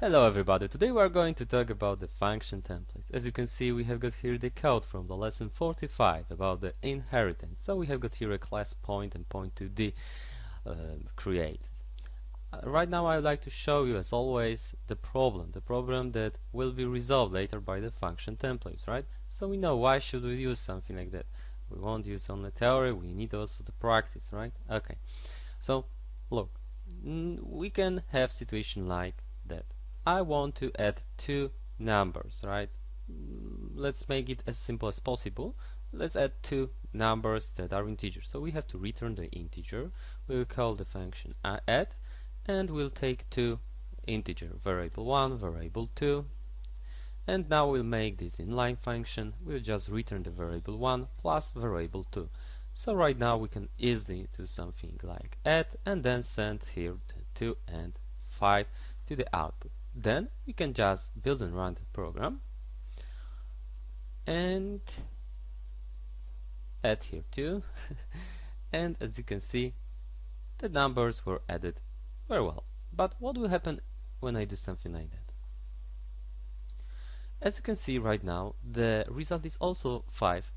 Hello everybody, today we are going to talk about the function templates. As you can see, we have got here the code from the lesson 45 about the inheritance. So we have got here a class point and point to the create. Right now I would like to show you, as always, the problem that will be resolved later by the function templates, right? So we know why should we use something like that. We won't use only theory, we need also the practice, right? Okay, so look, we can have situation like that. I want to add two numbers, right? Let's make it as simple as possible. Let's add two numbers that are integers. So we have to return the integer. We'll call the function add, and we'll take two integer, variable 1, variable 2. And now we'll make this inline function. We'll just return the variable 1 plus variable 2. So right now we can easily do something like add and then send here the 2 and 5 to the output. Then we can just build and run the program and add here too. And as you can see, the numbers were added very well. But what will happen when I do something like that? As you can see right now, the result is also 5,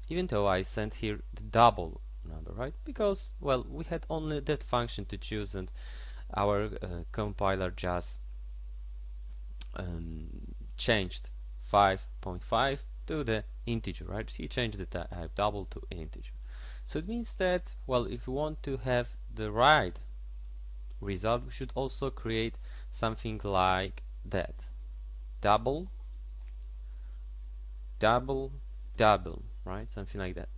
even though I sent here the double number, right? Because, well, we had only that function to choose, and our compiler just changed 5.5 to the integer, right? He changed the type double to integer. So it means that, well, if we want to have the right result, we should also create something like that: double, double, double, right? Something like that.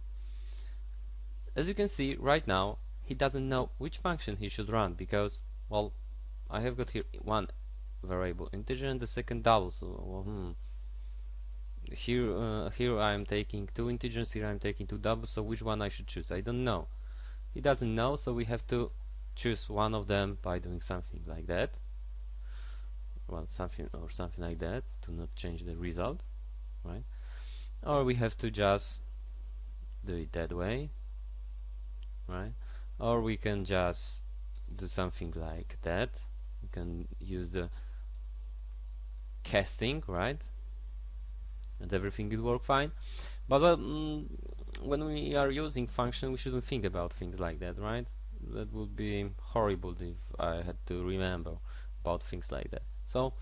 As you can see right now, he doesn't know which function he should run because, well, I have got here one variable integer and the second double. So here I am taking two integers, here I am taking two doubles. So which one I should choose? I don't know. He doesn't know, so we have to choose one of them by doing something like that. Well, something like that to not change the result, right? Or we have to just do it that way, right? Or we can just do something like that. We can use the casting, right? And everything will work fine. But well, when we are using function, we shouldn't think about things like that, right? That would be horrible if I had to remember about things like that. So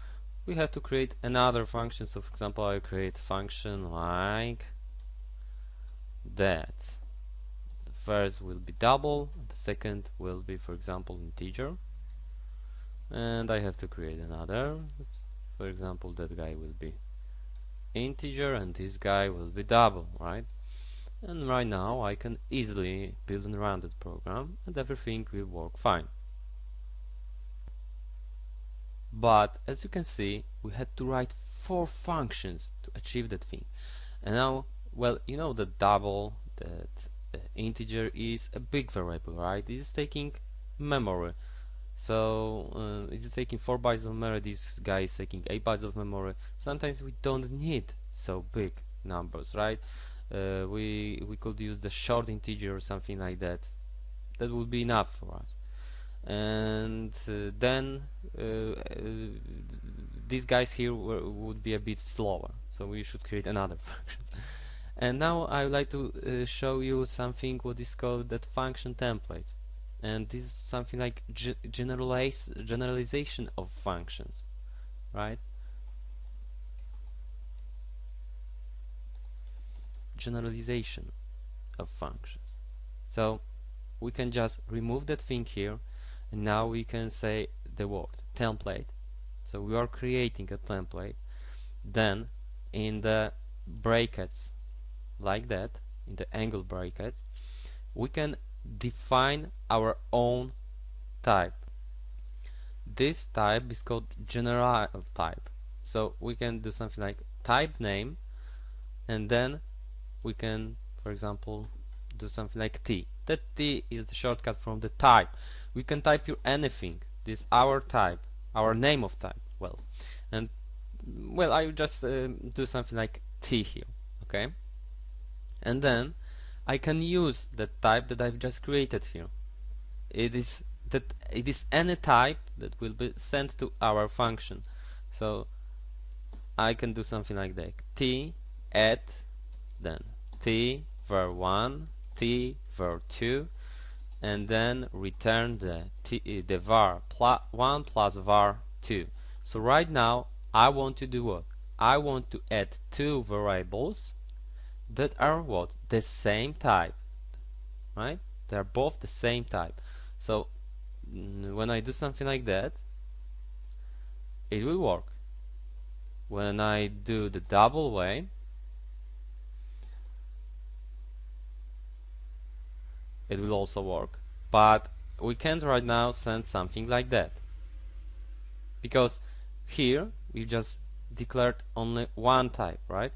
we have to create another function. So for example, I create function like that. The first will be double, the second will be, for example, integer. And I have to create another. For example, that guy will be integer and this guy will be double, right? And right now I can easily build and run that program and everything will work fine. But as you can see, we had to write 4 functions to achieve that thing. And now, well, you know that double, that integer is a big variable, right? It is taking memory. So it is taking 4 bytes of memory, this guy is taking 8 bytes of memory. Sometimes we don't need so big numbers, right? We could use the short integer or something like that. That would be enough for us. And then these guys here would be a bit slower, so we should create another function. And now I would like to show you something what is called that function templates. And this is something like generalization of functions, right? Generalization of functions. So we can just remove that thing here, and now we can say the word template. So we are creating a template. Then in the brackets like that, in the angle brackets, we can define our own type. This type is called general type. So we can do something like type name, and then we can, for example, do something like T. That T is the shortcut from the type. We can type here anything. This is our type, our name of type. Well, and well, I will just do something like T here, okay? And then I can use the type that I've just created here. It is any type that will be sent to our function. So I can do something like that: t at, then t var1, t var2, and then return the var1 plus var2. So right now I want to do what? I want to add two variables that are what? The same type, right? They are both the same type. So when I do something like that, it will work. When I do the double way, it will also work. But we can't right now send something like that, because here we just declared only one type, right?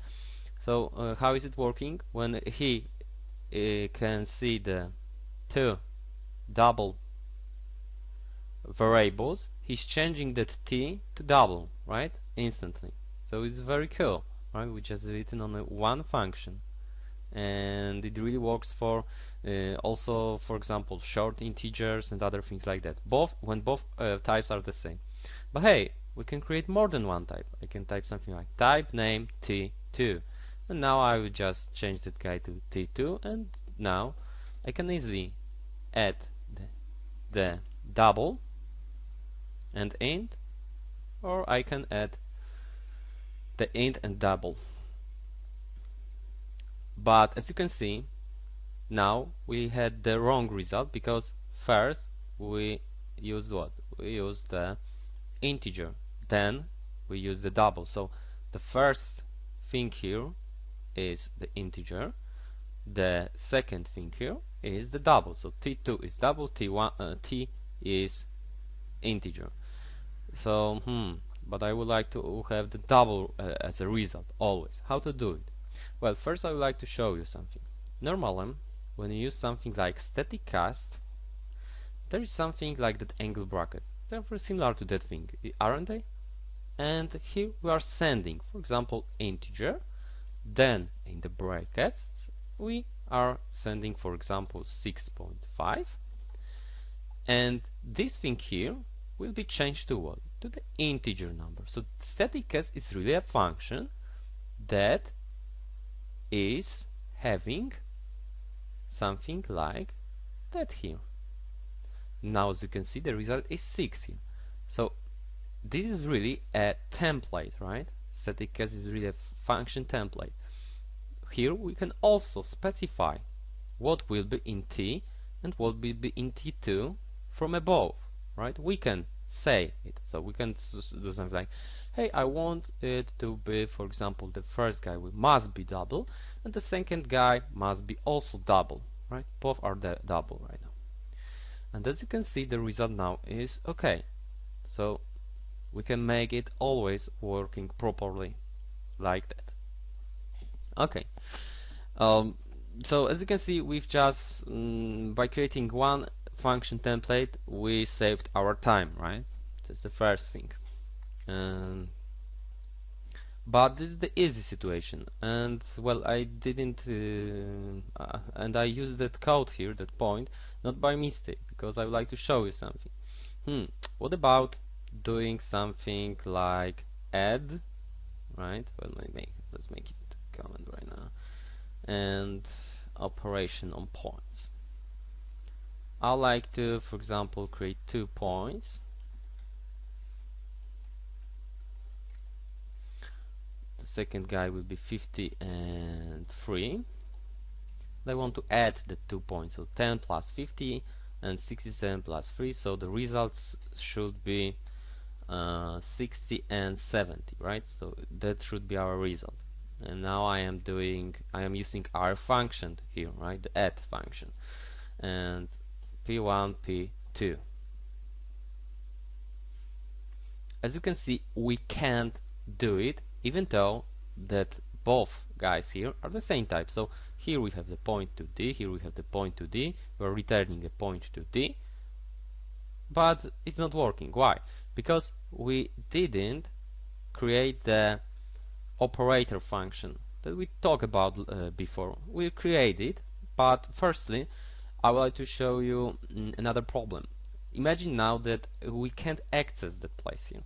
So how is it working? When he can see the two double variables, he's changing that t to double, right? Instantly. So it's very cool, right? We just written on one function, and it really works for also, for example, short integers and other things like that. When both types are the same. But hey, we can create more than one type. I can type something like type name t2, and now I will just change that guy to t2, and now I can easily add the double and int, or I can add the int and double. But as you can see, now we had the wrong result, because first we used what? We used the integer, then we use the double. So the first thing here is the integer, the second thing here is the double. So t2 is double, t is integer. So but I would like to have the double as a result always. How to do it? Well, first I would like to show you something. Normally, when you use something like static cast, there is something like that angle bracket. They're very similar to that thing, aren't they? And here we are sending, for example, integer, then in the brackets we are sending, for example, 6.5, and this thing here will be changed to what? To the integer number. So static cast is really a function that is having something like that here. Now as you can see, the result is 6 here. So this is really a template, right? Static cast is really a function template. Here we can also specify what will be in t and what will be in t2 from above, right? We can say it. So we can do something like, hey, I want it to be, for example, the first guy must be double, and the second guy must be also double, right? Both are double right now. And as you can see, the result now is okay. So we can make it always working properly like that. Okay. So as you can see, we've just by creating one function template, we saved our time, right? That's the first thing. But this is the easy situation, and well, I didn't and I used that code here, that point, not by mistake, because I would like to show you something. What about doing something like add, right? Well, let's make it comment right now, and operation on points. I like to, for example, create 2 points. The second guy will be 50 and 3. I want to add the 2 points, so 10 plus 50 and 67 plus 3, so the results should be 60 and 70, right? So that should be our result. And now I am using our function here, right? The add function, and p1, p2. As you can see, we can't do it, even though that both guys here are the same type. So here we have the point to D, here we have the point to D, we're returning a point to D, but it's not working. Why? Because we didn't create the operator function that we talked about before. We created, but firstly I would like to show you another problem. Imagine now that we can't access that place here.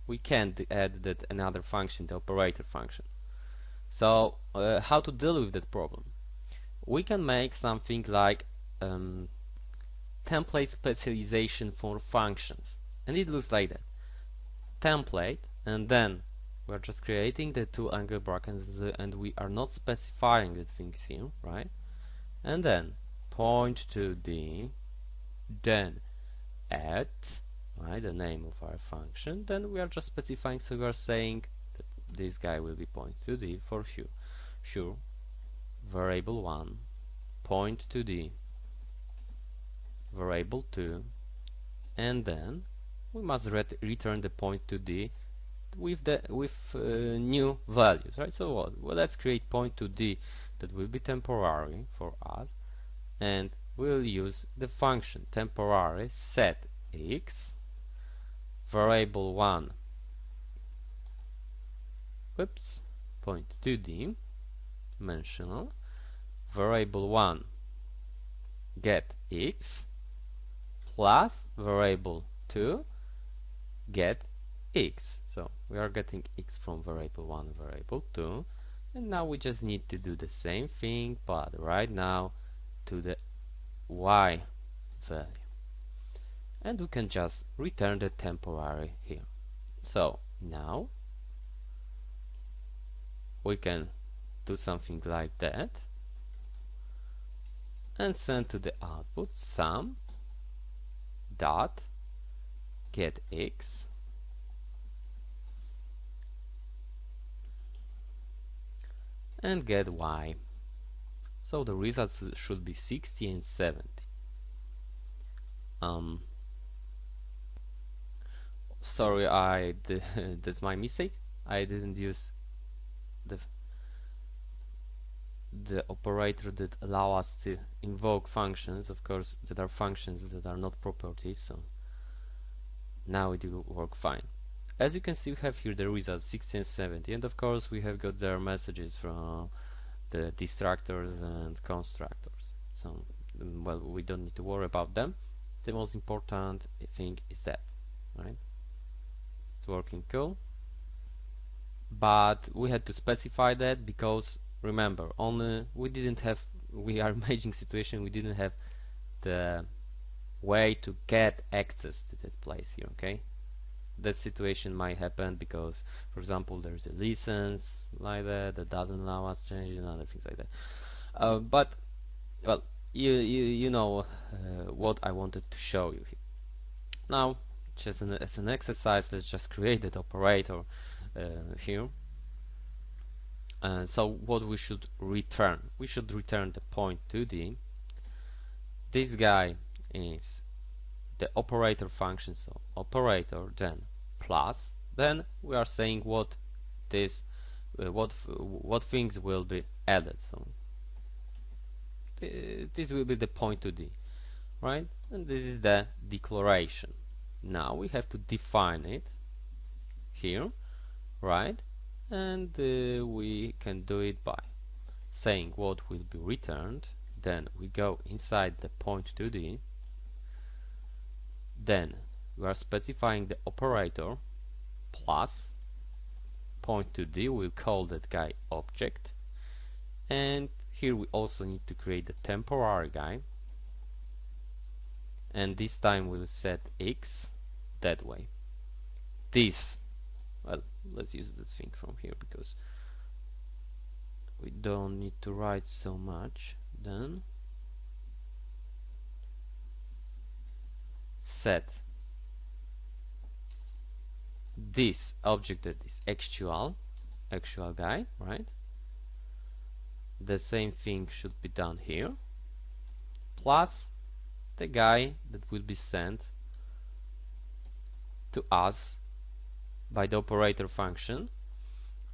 we can't add that another function, the operator function. So how to deal with that problem? We can make something like template specialization for functions, and it looks like that. Template, and then we're just creating the two angle brackets, and we are not specifying the things here, right? And then point to the, then add, right, the name of our function. Then we are just specifying, so we are saying that this guy will be point to the for sure variable 1 point to the variable 2, and then we must return the point to d with new values, right? So what? Well, let's create point to d that will be temporary for us, and we'll use the function temporary set x variable 1 point to d dimensional variable 1 get x plus variable 2 get x. So we are getting x from variable 1 variable 2, and now we just need to do the same thing, but right now to the y value, and we can just return the temporary here. So now we can do something like that and send to the output sum dot get x and get y. So the results should be 60 and 70. Sorry, that's my mistake. I didn't use the operator that allow us to invoke functions, of course, that are functions that are not properties. So now it will work fine. As you can see, we have here the results 60 and 70, and of course we have got their messages from the destructors and constructors. So well, we don't need to worry about them. The most important thing is that, right? It's working cool, but we had to specify that because remember, we are imaging situation, we didn't have the way to get access to that place here, okay? That situation might happen because, for example, there's a license like that doesn't allow us change and other things like that. But well, you know what I wanted to show you here. Now, just as an exercise, let's just create that operator here. So what we should return? We should return the point to d. This guy is the operator function, so operator then plus, then we are saying what things will be added. So this will be the point to d, right? And this is the declaration. Now we have to define it here, right? And we can do it by saying what will be returned. Then we go inside the point to d. Then we are specifying the operator plus point to d. We'll call that guy object, and here we also need to create the temporary guy, and this time we'll set x that way. This, well, let's use this thing from here because we don't need to write so much. Then set this object that is actual guy, right? The same thing should be done here, plus the guy that will be sent to us by the operator function.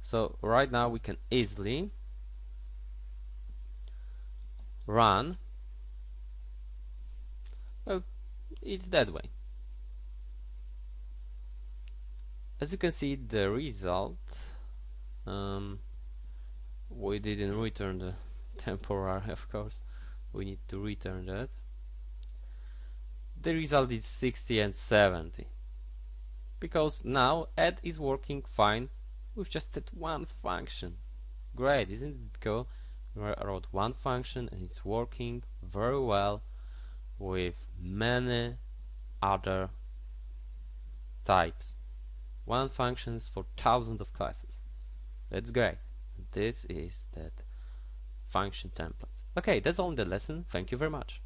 So right now we can easily run, well, it's that way. As you can see, the result, we didn't return the temporary, of course, we need to return that. The result is 60 and 70 because now add is working fine with just that one function. Great, isn't it cool? I wrote one function and it's working very well with many other types. One functions for thousands of classes. That's great. This is that function templates. Okay, that's all in the lesson. Thank you very much.